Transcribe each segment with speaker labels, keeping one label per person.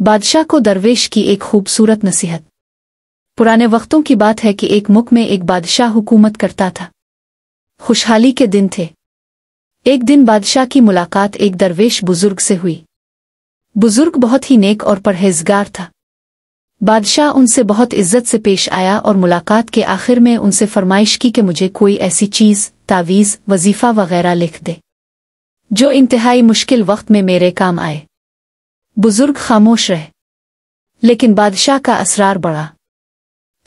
Speaker 1: बादशाह को दरवेश की एक खूबसूरत नसीहत। पुराने वक्तों की बात है कि एक मुल्क में एक बादशाह हुकूमत करता था। खुशहाली के दिन थे। एक दिन बादशाह की मुलाकात एक दरवेश बुजुर्ग से हुई। बुजुर्ग बहुत ही नेक और परहेजगार था। बादशाह उनसे बहुत इज्जत से पेश आया और मुलाकात के आखिर में उनसे फरमाइश की कि मुझे कोई ऐसी चीज़, तावीज़, वजीफ़ा वगैरह लिख दे जो इंतहाई मुश्किल वक्त में मेरे काम आए। बुजुर्ग खामोश रहे, लेकिन बादशाह का असरार बढ़ा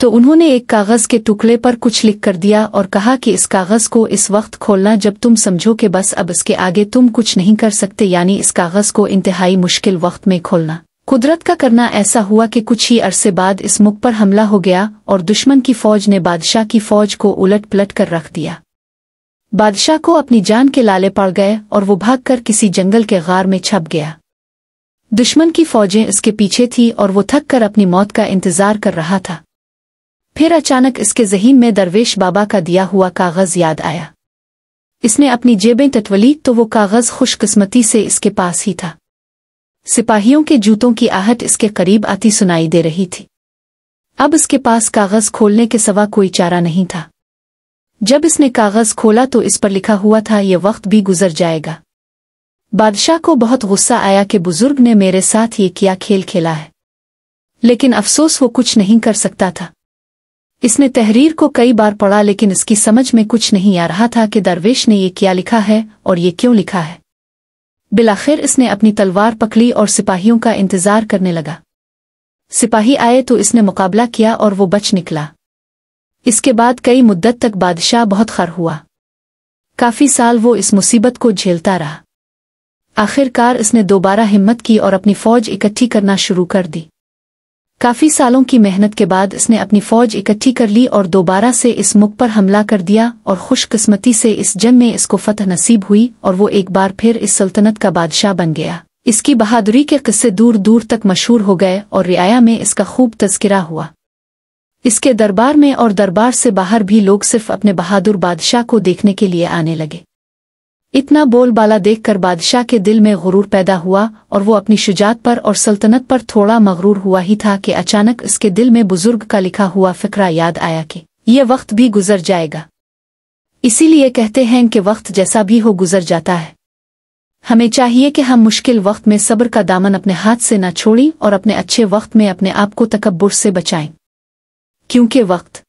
Speaker 1: तो उन्होंने एक कागज़ के टुकड़े पर कुछ लिख कर दिया और कहा कि इस कागज़ को इस वक्त खोलना जब तुम समझो कि बस अब इसके आगे तुम कुछ नहीं कर सकते, यानी इस कागज़ को इंतहाई मुश्किल वक्त में खोलना। कुदरत का करना ऐसा हुआ कि कुछ ही अरसे बाद इस मुल्क पर हमला हो गया और दुश्मन की फौज ने बादशाह की फौज को उलट पलट कर रख दिया। बादशाह को अपनी जान के लाले पड़ गए और वो भागकर किसी जंगल के गार में छप गया। दुश्मन की फौजें इसके पीछे थी और वो थक कर अपनी मौत का इंतजार कर रहा था। फिर अचानक इसके ज़हीन में दरवेश बाबा का दिया हुआ कागज़ याद आया। इसने अपनी जेबें टटवली तो वो कागज़ खुशकिस्मती से इसके पास ही था। सिपाहियों के जूतों की आहट इसके करीब आती सुनाई दे रही थी। अब इसके पास कागज़ खोलने के सिवा कोई चारा नहीं था। जब इसने कागज़ खोला तो इस पर लिखा हुआ था, ये वक्त भी गुजर जाएगा। बादशाह को बहुत गुस्सा आया कि बुजुर्ग ने मेरे साथ ये क्या खेल खेला है, लेकिन अफसोस वो कुछ नहीं कर सकता था। इसने तहरीर को कई बार पढ़ा, लेकिन इसकी समझ में कुछ नहीं आ रहा था कि दरवेश ने ये क्या लिखा है और ये क्यों लिखा है। बिलाखिर इसने अपनी तलवार पकड़ी और सिपाहियों का इंतजार करने लगा। सिपाही आए तो इसने मुकाबला किया और वो बच निकला। इसके बाद कई मुद्दत तक बादशाह बहुत खर हुआ। काफी साल वो इस मुसीबत को झेलता रहा। आखिरकार इसने दोबारा हिम्मत की और अपनी फौज इकट्ठी करना शुरू कर दी। काफी सालों की मेहनत के बाद इसने अपनी फौज इकट्ठी कर ली और दोबारा से इस मुल्क पर हमला कर दिया और खुशकिस्मती से इस जंग में इसको फतह नसीब हुई और वो एक बार फिर इस सल्तनत का बादशाह बन गया। इसकी बहादुरी के किस्से दूर दूर तक मशहूर हो गए और रियाया में इसका खूब तज़किरा हुआ। इसके दरबार में और दरबार से बाहर भी लोग सिर्फ अपने बहादुर बादशाह को देखने के लिए आने लगे। इतना बोलबाला देखकर बादशाह के दिल में गुरूर पैदा हुआ और वो अपनी शुजाअत पर और सल्तनत पर थोड़ा मगरूर हुआ ही था कि अचानक इसके दिल में बुजुर्ग का लिखा हुआ फिक्रा याद आया कि ये वक्त भी गुजर जाएगा। इसीलिए कहते हैं कि वक्त जैसा भी हो गुजर जाता है। हमें चाहिए कि हम मुश्किल वक्त में सब्र का दामन अपने हाथ से न छोड़ें और अपने अच्छे वक्त में अपने आप को तकब्बुर से बचाएं, क्योंकि वक्त